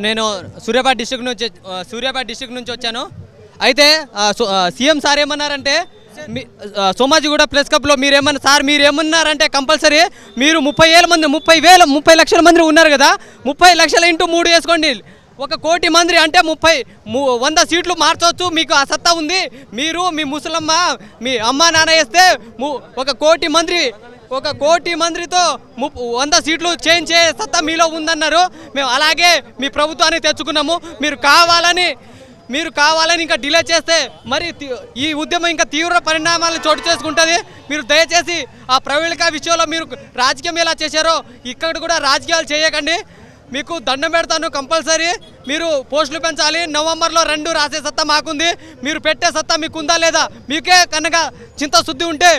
నేను సూర్యాపేట డిస్ట్రిక్ట్ నుంచి వచ్చాను. అయితే సీఎం సార్ ఏమన్నారంటే సోమాజిగూడ ప్రెస్ క్లబ్లో మీరేమన్నారంటే కంపల్సరీ మీరు 30 లక్షల మంది ఉన్నారు కదా, 30 లక్షల ఇంటూ 3 వేసుకోండి, 1 కోటి మంది అంటే 100 సీట్లు మార్చవచ్చు, మీకు ఆ సత్తా ఉంది. మీరు మీ ముసలమ్మ మీ అమ్మ నాన్న వేస్తే 1 కోటి మందితో 100 సీట్లు చేంజ్ చేసే సత్తా మీలో ఉందన్నారు. మేము అలాగే మీ ప్రభుత్వాన్ని తెచ్చుకున్నాము. మీరు కావాలని ఇంకా డిలే చేస్తే మరి ఈ ఉద్యమం ఇంకా తీవ్ర పరిణామాలు చోటు చేసుకుంటుంది. మీరు దయచేసి ఆ ప్రవీణిక విషయంలో మీరు రాజకీయం ఎలా చేశారో ఇక్కడ కూడా రాజకీయాలు చేయకండి. మీకు దండం పెడతాను. కంపల్సరీ మీరు పోస్టులు పెంచాలి. నవంబర్లో 2 రాసే సత్తా మాకుంది. మీరు పెట్టే సత్తా మీకుందా లేదా? మీకే కనుక చింతశుద్ధి ఉంటే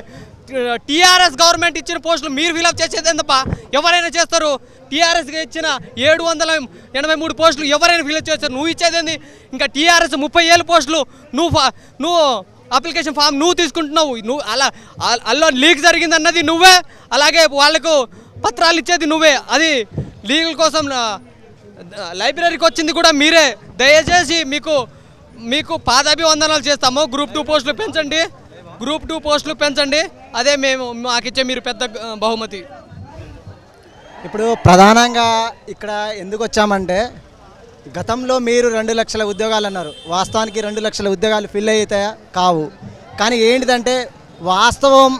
టీఆర్ఎస్ గవర్నమెంట్ ఇచ్చిన పోస్టులు మీరు ఫిలప్ చేసేది ఎందుకు? ఎవరైనా చేస్తారు. టీఆర్ఎస్కి ఇచ్చిన 783 పోస్టులు ఎవరైనా ఫిలప్ చేస్తారు. నువ్వు ఇచ్చేది ఇంకా టీఆర్ఎస్ 30,000 పోస్టులు నువ్వు అప్లికేషన్ ఫామ్ నువ్వు తీసుకుంటున్నావు. నువ్వు అల్లో లీక్ జరిగిందన్నది నువ్వే, అలాగే వాళ్లకు పత్రాలు ఇచ్చేది నువ్వే. అది లీగల్ కోసం లైబ్రరీకి వచ్చింది కూడా మీరే. దయచేసి మీకు పాదాభివందనాలు చేస్తాము. గ్రూప్ 2 పోస్టులు పెంచండి. అదే మాకిచ్చే మీరు పెద్ద బహుమతి. ఇప్పుడు ప్రధానంగా ఇక్కడ ఎందుకు వచ్చామంటే గతంలో మీరు 2 లక్షల ఉద్యోగాలు అన్నారు. వాస్తవానికి 2 లక్షల ఉద్యోగాలు ఫిల్ అవుతాయా? కావు. కానీ ఏంటిదంటే వాస్తవం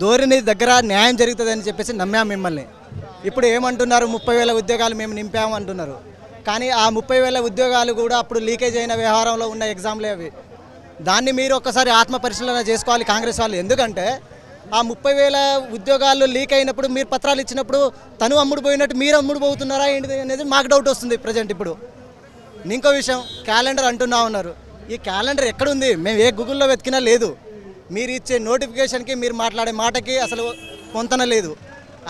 ధోరణి దగ్గర న్యాయం జరుగుతుందని చెప్పేసి నమ్మాం మిమ్మల్ని. ఇప్పుడు ఏమంటున్నారు? 30,000 ఉద్యోగాలు మేము నింపాము అంటున్నారు. కానీ ఆ 30,000 ఉద్యోగాలు కూడా అప్పుడు లీకేజ్ అయిన వ్యవహారంలో ఉన్న ఎగ్జామ్లే అవి. దాన్ని మీరు ఒక్కసారి ఆత్మ పరిశీలన చేసుకోవాలి కాంగ్రెస్ వాళ్ళు. ఎందుకంటే ఆ 30,000 ఉద్యోగాలు లీక్ అయినప్పుడు మీరు పత్రాలు ఇచ్చినప్పుడు తను అమ్ముడు పోయినట్టు మీరు అమ్ముడు పోతున్నారా ఏంటిది అనేది మాకు డౌట్ వస్తుంది ప్రజెంట్. ఇప్పుడు ఇంకో విషయం, క్యాలెండర్ అంటున్నా ఉన్నారు. ఈ క్యాలెండర్ ఎక్కడుంది? మేము ఏ గూగుల్లో వెతికినా లేదు. మీరు ఇచ్చే నోటిఫికేషన్కి మీరు మాట్లాడే మాటకి అసలు పొంతన లేదు.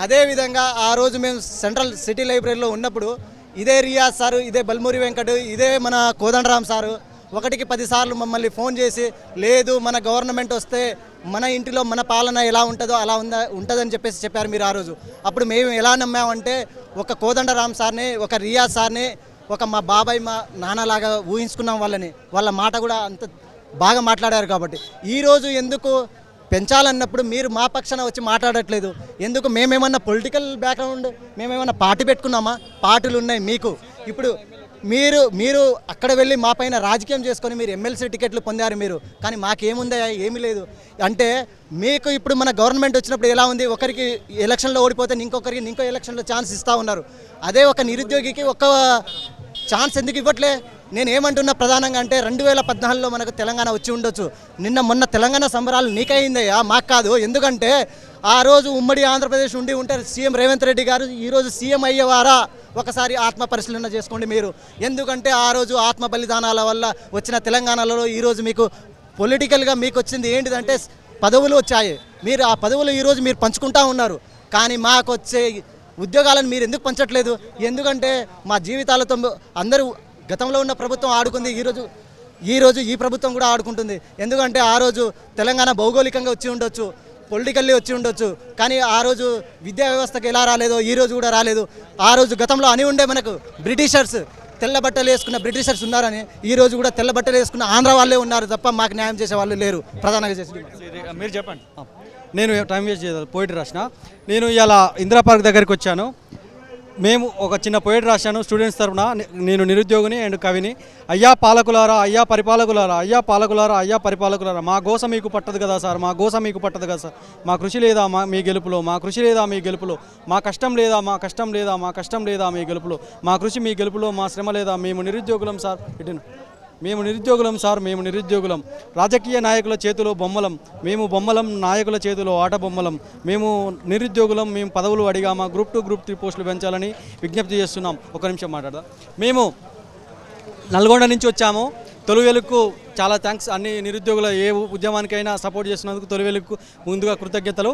అదేవిధంగా ఆ రోజు మేము సెంట్రల్ సిటీ లైబ్రరీలో ఉన్నప్పుడు ఇదే రియాజ్ సారు, ఇదే బల్మూరి వెంకట్, ఇదే మన కోదండరామ్ సారు 1కి 10 సార్లు మమ్మల్ని ఫోన్ చేసి లేదు మన గవర్నమెంట్ వస్తే మన ఇంటిలో మన పాలన ఎలా ఉంటుందో అలా ఉంటుందని చెప్పారు మీరు ఆ రోజు. అప్పుడు మేము ఎలా నమ్మామంటే ఒక కోదండరామ్ సార్ని, ఒక రియాజ్ సార్ని, ఒక మా బాబాయ్ మా నాన్నలాగా ఊహించుకున్నాం వాళ్ళని. వాళ్ళ మాట కూడా అంత బాగా మాట్లాడారు. కాబట్టి ఈరోజు ఎందుకు పెంచాలన్నప్పుడు మీరు మా పక్షాన వచ్చి మాట్లాడట్లేదు ఎందుకు? మేమేమన్నా పొలిటికల్ బ్యాక్గ్రౌండ్, మేమేమన్నా పార్టీ పెట్టుకున్నామా? పార్టీలు ఉన్నాయి మీకు. ఇప్పుడు మీరు అక్కడ వెళ్ళి మా పైన రాజకీయం చేసుకొని మీరు ఎమ్మెల్సీ టికెట్లు పొందారు మీరు. కానీ మాకేముందా? ఏమీ లేదు. అంటే మీకు ఇప్పుడు మన గవర్నమెంట్ వచ్చినప్పుడు ఎలా ఉంది? ఒకరికి ఎలక్షన్లో ఓడిపోతే ఇంకో ఎలక్షన్లో ఛాన్స్ ఇస్తూ ఉన్నారు. అదే ఒక నిరుద్యోగికి ఒక్క ఛాన్స్ ఎందుకు ఇవ్వట్లే? నేను ఏమంటున్నా ప్రధానంగా అంటే 2014లో మనకు తెలంగాణ వచ్చి ఉండొచ్చు. మొన్న తెలంగాణ సంబరాలు నీకైందయ్యా, మాకు కాదు. ఎందుకంటే ఆ రోజు ఉమ్మడి ఆంధ్రప్రదేశ్ ఉంటే సీఎం రేవంత్ రెడ్డి గారు ఈరోజు సీఎం అయ్యేవారా? ఒకసారి ఆత్మ పరిశీలన చేసుకోండి మీరు. ఎందుకంటే ఆ రోజు ఆత్మ బలిదానాల వల్ల వచ్చిన తెలంగాణలో ఈరోజు మీకు పొలిటికల్గా మీకు వచ్చింది ఏంటిదంటే పదవులు వచ్చాయి. మీరు ఆ పదవులు ఈరోజు మీరు పంచుకుంటా ఉన్నారు. కానీ మాకు వచ్చే ఉద్యోగాలను మీరు ఎందుకు పంచట్లేదు? ఎందుకంటే మా జీవితాలతో అందరూ గతంలో ఉన్న ప్రభుత్వం ఆడుకుంది, ఈరోజు ఈ ప్రభుత్వం కూడా ఆడుకుంటుంది. ఎందుకంటే ఆ రోజు తెలంగాణ భౌగోళికంగా వచ్చి ఉండొచ్చు, పొలిటికల్లీ వచ్చి ఉండొచ్చు. కానీ ఆ రోజు విద్యా వ్యవస్థకు ఎలా రాలేదో ఈ రోజు కూడా రాలేదు. ఆ రోజు గతంలో అని ఉండే మనకు బ్రిటిషర్స్, తెల్ల బట్టలు వేసుకున్న బ్రిటిషర్స్ ఉన్నారని, ఈ రోజు కూడా తెల్ల బట్టలు వేసుకున్న ఆంధ్ర వాళ్ళే ఉన్నారు తప్ప మాకు న్యాయం చేసే వాళ్ళు లేరు. ప్రధానంగా చేసి మీరు చెప్పండి. నేను టైం వేస్ట్ చేయదు, పోయిటరీ రాసిన. నేను ఇలా ఇందిరా పార్క్ దగ్గరికి వచ్చాను. మేము ఒక చిన్న పోయిటరీ రాశాను స్టూడెంట్స్ తరఫున. నేను నిరుద్యోగిని అండ్ కవిని. అయ్యా పాలకులారా, అయ్యా పరిపాలకులారా, అయ్యా పాలకులారా, అయ్యా పరిపాలకులారా, మా గోస మీకు పట్టదు కదా సార్, మా గోస మీకు పట్టదు కదా సార్. మా కృషి లేదా మీ గెలుపులో, మా కృషి లేదా మీ గెలుపులో, మా కష్టం లేదా మా కష్టం లేదా మా కష్టం లేదా మీ గెలుపులో, మా కృషి మీ గెలుపులో, మా శ్రమ లేదా. మేము నిరుద్యోగులం సార్, మేము నిరుద్యోగులం సార్, మేము నిరుద్యోగులం. రాజకీయ నాయకుల చేతిలో బొమ్మలం, మేము బొమ్మలం, నాయకుల చేతిలో ఆట బొమ్మలం. మేము నిరుద్యోగులం, మేము పదవులు అడిగామా? గ్రూప్ 2, గ్రూప్ 3 పోస్టులు పెంచాలని విజ్ఞప్తి చేస్తున్నాం. ఒక నిమిషం మాట్లాడదాం. మేము నల్గొండ నుంచి వచ్చాము. తొలి వెలుగుకు చాలా థ్యాంక్స్. అన్ని నిరుద్యోగుల ఏ ఉద్యమానికైనా సపోర్ట్ చేస్తున్నందుకు తొలి వెలుగుకు ముందుగా కృతజ్ఞతలు.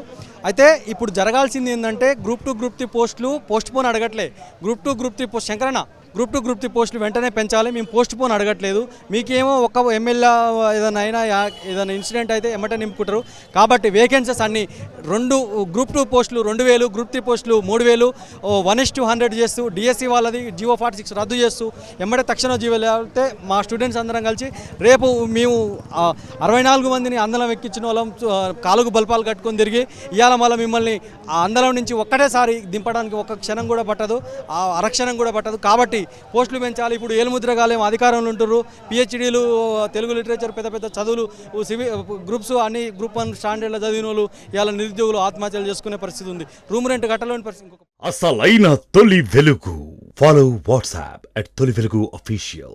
అయితే ఇప్పుడు జరగాల్సింది ఏంటంటే గ్రూప్ 2, గ్రూప్ 3 పోస్టులు పోస్ట్ పోన్ అడగట్లే. గ్రూప్ 2, గ్రూప్ 3 పోస్ట్ శంకరన్న గ్రూప్ 2 గ్రూప్ 3 పోస్టులు వెంటనే పెంచాలి. మేము పోస్ట్ పోన్ అడగట్లేదు. మీకేమో ఒక ఎమ్మెల్యే ఏదైనా ఇన్సిడెంట్ అయితే ఎమ్మటే నింపుకుంటారు. కాబట్టి వేకెన్సీస్ అన్ని 2 గ్రూప్ 2 పోస్టులు 2000, గ్రూప్ 3 పోస్టులు 3000, 1:100 చేస్తూ డిఎస్సి వాళ్ళది జియో 46 రద్దు చేస్తూ ఎమ్మటే తక్షణ జీవో లేకపోతే మా స్టూడెంట్స్ అందరం కలిసి రేపు మేము 64 మందిని అందలం ఎక్కించిన వాళ్ళం, కాలుగు బల్పాలు కట్టుకొని తిరిగి ఇవాళ మళ్ళీ మిమ్మల్ని ఆ అందలం నుంచి ఒక్కటేసారి దింపడానికి ఒక్క క్షణం కూడా పట్టదు, అరక్షణం కూడా పట్టదు. కాబట్టి పోస్టులు పెంచాలి. ఇప్పుడు ఏలుముద్రగాలేం అధికారంలో ఉంటున్నారు. పిహెచ్డీలు, తెలుగు లిటరేచర్, పెద్ద పెద్ద చదువులు, సివిల్ గ్రూప్స్ అన్ని గ్రూప్ 1 స్టాండర్డ్లో చదివిన వాళ్ళు ఇవాళ నిరుద్యోగులు ఆత్మహత్యలు చేసుకునే పరిస్థితి ఉంది. రూమ్ రెంట్ కట్టలేని పరిస్థితి. అసలైన తొలి వెలుగు. ఫాలో వాట్సాప్ @తొలి వెలుగు అఫీషియల్.